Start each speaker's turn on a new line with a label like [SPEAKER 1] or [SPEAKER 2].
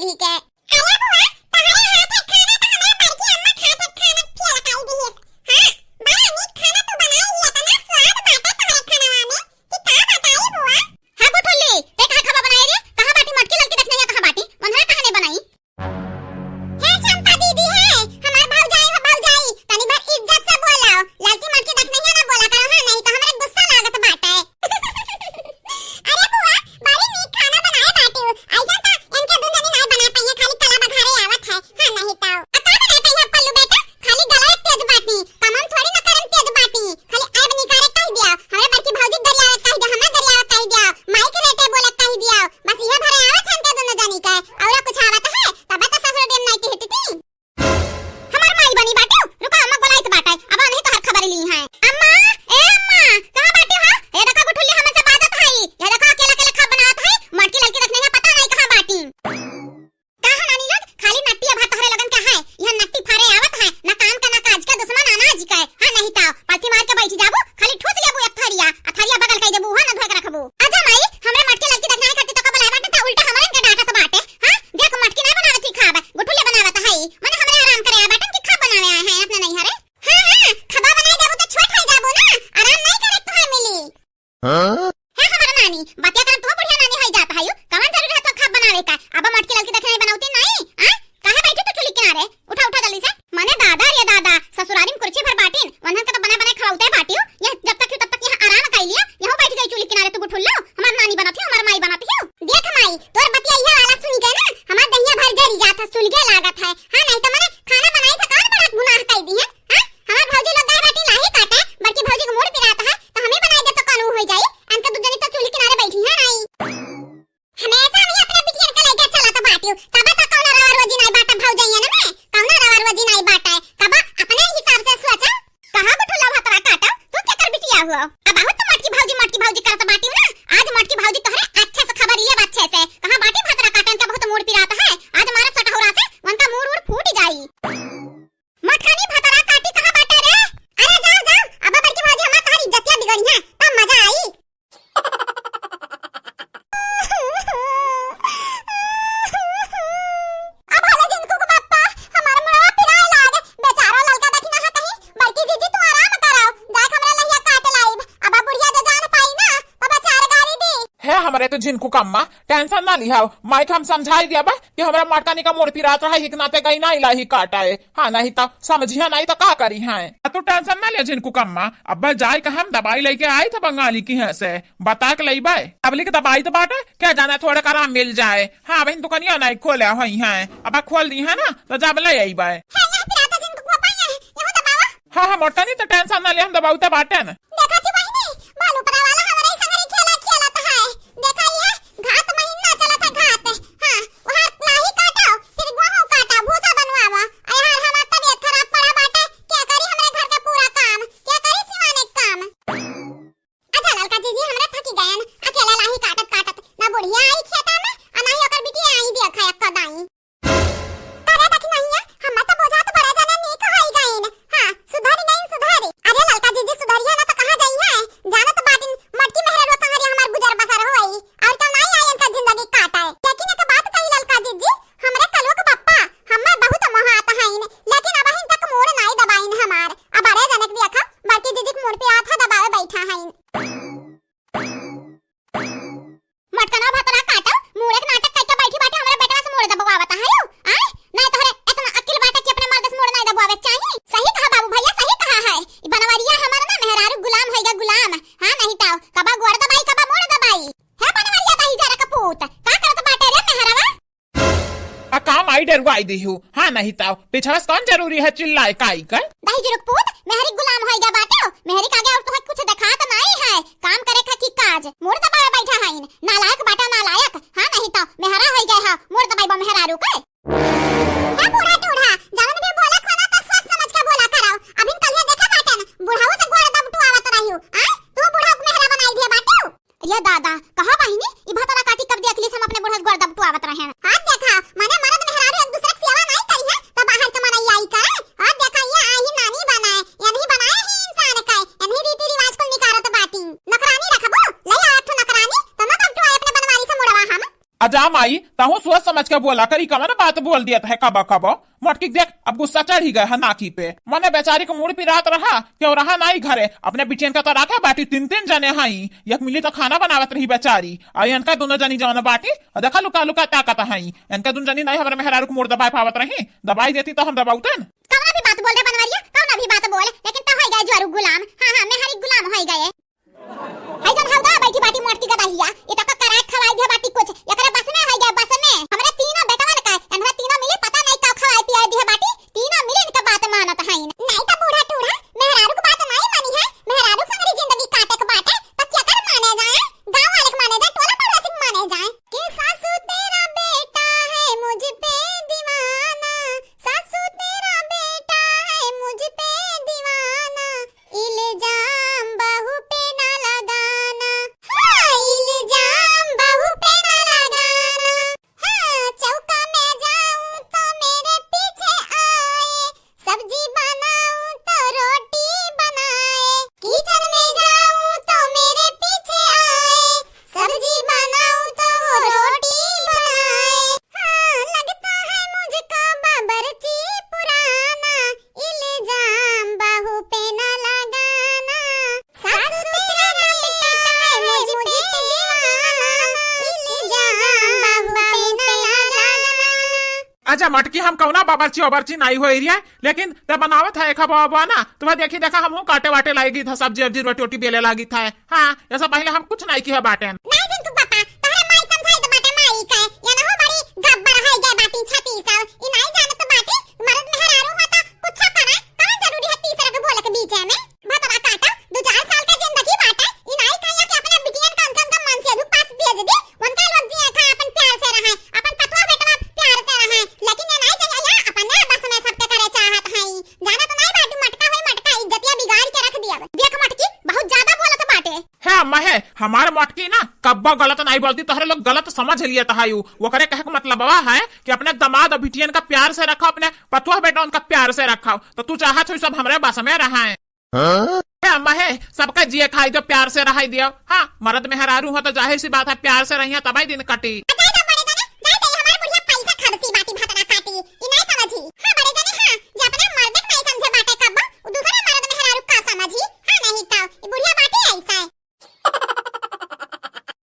[SPEAKER 1] ली के अरे बुआ तहरे हाथ के खाना तो हमार बड़की अम्मा खात खाना खिया काई दी है। हां बड़ा नीक खाना तू बनाई लिया तना स्वाद बाटे तहरे खाना में कि का बताई बुआ। हां बुठुल्ली ते का खाबा बनाई रे कहां बाटी मटकी ललकी देखने कहां बाटी मनहरा कहां ने बनाई है चंपा दीदी है हमार भौजाई तनी भर इज्जत से बोलाओ ललकी मटकी देखने है ना बोला करो हां नहीं तो हमरे गुस्सा लागत बाटे। अरे बुआ बड़ी नीक खाना बनाए बाटी ऐसा था इनके दूध नहीं बना पाई खाली कला बघारे आवत है हां नहीं तो का बनाते हैं पल्लू बेटा खाली गला तेज बाटी कमन थोड़ी ना करन तेज बाटी खाली ऐब निकारे कह दिया हमरे बड़की भौजी दरिया कह दिया हमरा दरिया कह दिया माई के रेटे बोले कह दिया बस ये भरे आवत हम के दोनों जानी के और कुछ आवत है तब तो ससुर डेम नहीं के हिटती हमार माई बनी बाटू रुको अम्मा बोलाई तो बाटा अब नहीं तो हर खबर ली है अम्मा ए अम्मा कहां बाटी हो ये देखो गुठुल्ली हमन से बात है ये देखो अकेला अकेला खा बनावत है मटकी ललकी रखने का पता नहीं कहां बाटी कहां नानी लोग खाली नट्टी भात हरे लगन का है यह नट्टी फारे आवत है ना काम का ना काज का दुश्मन अनाज का हां नहीं तो पालती मार के बैठ जाबो खाली ठूस लेबो अथरिया बगल कह देबो हां ना धोए के रखबो आजा माई हमरे मटकी ललकी रखने खातिर तो कबल बाटे ता उल्टा हमन के डाटा तो बाटे हां देख मटकी ना बनावत ही खाब गुठुल्ली बनावत है मन हमरे आराम करे बाटन की खा बनावे आए हैं अपने नहीं हरे हां खबा बनाई देबो तो छोट हो जाबो ना आराम नहीं करे तो मिली हां है हमारा नानी बातिया करन तो बढ़िया नानी होई जाता है यो कवन जरूरी है तो खा बनावे का अब मटकी ललकी देखने बनावती नहीं हां काहे बैठी तो चुली किनारे उठा उठा जल्दी से माने दादा रे दादा ससुरारी में कुर्सी भर बाटीन वनहन का तो बना बना खवाउते बाटियो ये जब तक तब तक यहां आराम कर लिया यहां बैठ गई चुली किनारे तो गुठुल्लो हमार नानी बनाती हमार माई बनाती हो देख माई तोर बतिया यह वाला सुन के ना हमार दहिया भर जरी जात है सुलगे लागत है हां नहीं तो माने खाना बनाई था कौन बड़ा गुनाह कर दी है हां हमार भौजी लोग गाय बाटी लाही काटे बल्कि भौजी को मोड़ पिराता है तो हमें बनाई दे तो कानू हो जाए अनका दूध जनी तो चुली किनारे बैठी है नहीं हमेशा भी अपने बिटिया के लेके चला तो बाटियो तब तक कौन रवा रोजी नहीं बाटा भौजाइया ना मैं कौन रवा रोजी नहीं बाटा कब अपने हिसाब से सोचा कहां गुठुल्ला भातरा काटा तू क्या कर बिटिया हुआ अब बहुत तो मटकी भौजी करत बाटी ना आज मटकी भौजी तोहरे अच्छे से खबर लिए अच्छे से कहां बाटी भातरा काटन का बहुत मूड पिराता है आज मारा सटहौरा से उनका मूड फूट जाई मटखानी भातरा काटी कहां बाटा रे अरे जाओ जाओ अब बड़की भौजी हमार तोहरी इज्जतिया बिगड़ी है तब मजा आई अब हला जिनको को बाप्पा हमार मुड़ा पिराए लाग बेचारा ललका देखी ना कहीं बड़की जीजी तू आराम कराओ जाए हमरा लहिया काट लाइब अब बुढ़िया दे जान पाई ना तो बेचारा गाड़ी दी
[SPEAKER 2] है हमारे तो जिनको कम्मा टेंशन ना लिहाओ माइक हम समझाई दिया बा कि हमरा मटकानी का मोड़ पिरात रहा हिक नाते गई ना इलाही काटा है हां नहीं तो समझिया नहीं तो का करी है तो टेंशन ना ले जिनको कम्मा अब जाए का हम दवाई लेके आए थे बंगाली की है से बता के लई बाय अब लेके दवाई तो बाटे क्या जाना थोड़ा का आराम मिल जाए हां बहन दुकानिया नहीं खोले हुई है अब खोल दी है ना तो जब ले आई बाय हां हां मटकानी तो टेंशन ना ले हम दवाई तो बाटे ना डरवाई दी हूँ हाँ नहीं तो पिछड़ा कौन जरूरी है चिल्लाए काई कर
[SPEAKER 1] दही जुरुक पूत मेहरी गुलाम होई जा बाटे मेहरी कागे और तो कुछ देखा तो नहीं है काम करे का की काज मोर दबाए बैठा है नालायक बाटा नालायक हाँ नहीं तो मेहरा होई गए हा मोर दबाई बा मेहरा रुके है बूढ़ा टूढ़ा जवन भी बोला खाना तो सोच समझ के बोला कराओ अभी कल ये देखा बाटे बुढ़ाओ से गोड़ दब टुआवत रहियो आ तू बूढ़ा को मेहरा बनाई दिया बाटे ये दादा कहां बहिनी ई भातरा काटी कब देख ली हम अपने बूढ़ा गोड़ दब टुआवत रहे हां देखा माने मर्द मेहरा एक दूसरे की सेवा नहीं करी है तो बाहर के मन आई का हां देखा ये आई नानी बनाए या नहीं बनाए ही इंसान का यानी रीति रिवाज को निकारत बाटी नौकरानी रखबो ले आ तो नौकरानी तो ना तब टुआए अपने बनवारी से मुड़वा हम
[SPEAKER 2] अजाम आई ताहू सोच समझ के बोला करी कमन बात बोल दिया है कबो कबो मोटकी देख अब गुस्सा चढ़ ही गए है नाकी पे। मने बेचारी को मुड़ पिरात रहा क्यों रहा नहीं घरे अपने बिटियन का तो रखा बाटी 3-3 जने हाई एक मिली तो खाना बनावत रही बेचारी और इनका दोनों जनी जवन बाटी और देखा लुका लुका ताकत हाई इनका दोनों जनी नहीं हमारे मेहरारू को मुड़ दबाई पावत रही दबाई देती तो हम दबाउतन।
[SPEAKER 1] कौन भी बात बोल दे बनवरिया कौन भी बात बोल लेकिन तो हो गए जोरू गुलाम। हां हां मैं हरी गुलाम हो गए है जन हौदा बैठी बाटी मोटकी का दहिया ये तो कराट खवाई दे बाटी कुछ एकरे बस में है गया बस में हमरे तीनों बेटवन का हमरा तीनों मिले पता नहीं का खवाई पिया दी है बाटी तीनों मिले इनका बात मानत है नहीं तो बूढ़ा टूढ़ा मेहरारू की बात नहीं मानी है मेहरारू संगरी जिंदगी काटे के बाटे तो क्या कर माने जाए गांव वाले के माने जाए टोला पड़ोसी के माने जाए कि सासू तेरा बेटा है मुझ पे दीवाना सासू तेरा बेटा है मुझ पे दीवाना इल्जाम बहू पे ना लगाना हाँ इल्जाम बहू पे ना लगाना हाँ चौका में जाऊं तो मेरे पीछे आए सब्जी बनाऊं तो रोटी बनाए किचन में जाऊं तो मेरे पीछे आए सब्जी बनाऊं तो रोटी बनाए हाँ लगता है मुझको बाबरची पुराना इल्जाम बहू पे ना लगाना सासू तेरा बेटा है मुझ पे दीवाना इल्जाम बहू पे ना लगाना।
[SPEAKER 2] अच्छा मटकी हम कौना बाबरची ओबरची नहीं हो रही है लेकिन तब बनावत है खबा हुआ ना तुम्हें देखी देखा हम काटे वाटे लाएगी था सब्जी अब्जी रोटी रोटी बेले लागी था। हाँ ऐसा पहले हम कुछ नहीं किया बाटे
[SPEAKER 1] नहीं जिनको पापा तोहरे माई समझाई तो बाटे माई का या ना हो बड़ी गब्बर है गए बाटी छती सा ई नहीं जाने तो बाटी मर्द मेहरारू होता कुछ करा कौन जरूरी है तीसरा के बोले के बीच में भतरा काटा 2-4 साल का जिंदगी बाटे ई नहीं कहिया कि अपने बिटियन का मन से पास भेज दे उनका लोग जिए खा अपन प्यार से रहे अपन पतवा बेटवा प्यार से रहे लेकिन ये नहीं चाहिए अपने बस में सबके करे चाहत है जाना तो नहीं बाटी मटका होई मटका इज्जतिया बिगाड़ के रख दिया देख मटकी बहुत ज्यादा बोलत बाटे
[SPEAKER 2] है अम्मा है हमारे मटकी ना कब्बा गलत नहीं बोलती तो हर लोग गलत समझ लिया था वो करे कहे का मतलब है कि अपने दमाद और बिटियन का प्यार से रखा अपने पतवा बेटा उनका प्यार से रखा तो तू चाहत हो सब हमारे बस में रहा है अम्मा है सबका जिए खाई तो प्यार से रहा दियो। हाँ मर्द मेहरारू हो तो जाहिर सी बात है प्यार से रही तबाई दिन कटी।